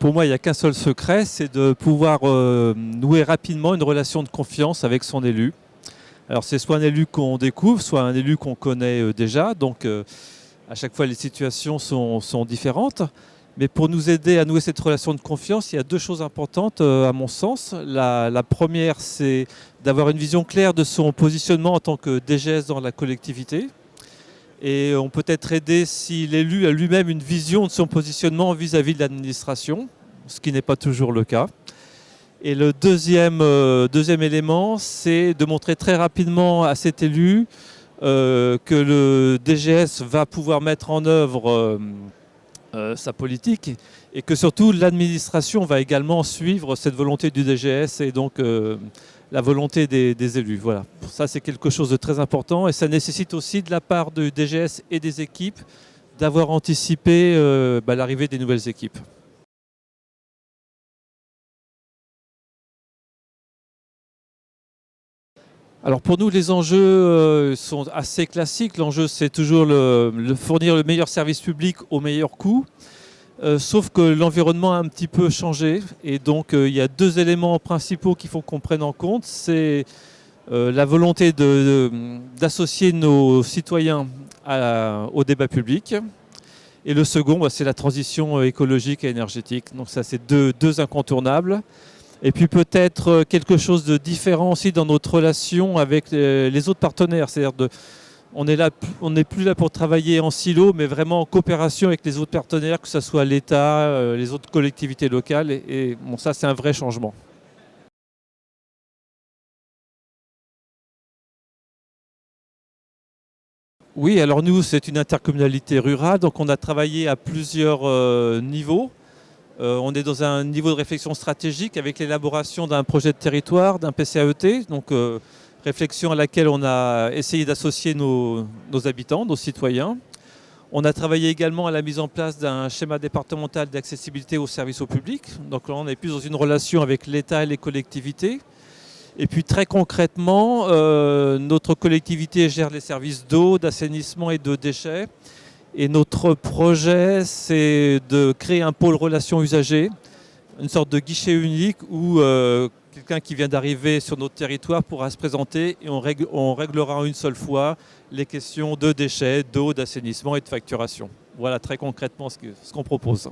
pour moi, il n'y a qu'un seul secret, c'est de pouvoir nouer rapidement une relation de confiance avec son élu. Alors c'est soit un élu qu'on découvre, soit un élu qu'on connaît déjà. Donc à chaque fois, les situations sont différentes. Mais pour nous aider à nouer cette relation de confiance, il y a deux choses importantes à mon sens. La première, c'est d'avoir une vision claire de son positionnement en tant que DGS dans la collectivité. Et on peut être aidé si l'élu a lui-même une vision de son positionnement vis-à-vis de l'administration, ce qui n'est pas toujours le cas. Et le deuxième élément, c'est de montrer très rapidement à cet élu que le DGS va pouvoir mettre en œuvre sa politique et que surtout l'administration va également suivre cette volonté du DGS et donc la volonté des élus. Voilà. Ça, c'est quelque chose de très important et ça nécessite aussi de la part du DGS et des équipes d'avoir anticipé l'arrivée des nouvelles équipes. Alors pour nous, les enjeux sont assez classiques. L'enjeu, c'est toujours fournir le meilleur service public au meilleur coût. Sauf que l'environnement a un petit peu changé. Et donc, il y a deux éléments principaux qu'il faut qu'on prenne en compte. C'est la volonté d'associer nos citoyens au débat public. Et le second, c'est la transition écologique et énergétique. Donc ça, c'est deux incontournables. Et puis peut-être quelque chose de différent aussi dans notre relation avec les autres partenaires. C'est-à-dire on n'est plus là pour travailler en silo, mais vraiment en coopération avec les autres partenaires, que ce soit l'État, les autres collectivités locales. Et bon, ça, c'est un vrai changement. Oui, alors nous, c'est une intercommunalité rurale, donc on a travaillé à plusieurs niveaux. On est dans un niveau de réflexion stratégique avec l'élaboration d'un projet de territoire, d'un PCAET, donc réflexion à laquelle on a essayé d'associer nos habitants, nos citoyens. On a travaillé également à la mise en place d'un schéma départemental d'accessibilité aux services au public. Donc là, on est plus dans une relation avec l'État et les collectivités. Et puis très concrètement, notre collectivité gère les services d'eau, d'assainissement et de déchets. Et notre projet, c'est de créer un pôle relations usagers, une sorte de guichet unique où quelqu'un qui vient d'arriver sur notre territoire pourra se présenter et on réglera en une seule fois les questions de déchets, d'eau, d'assainissement et de facturation. Voilà très concrètement ce qu'on propose.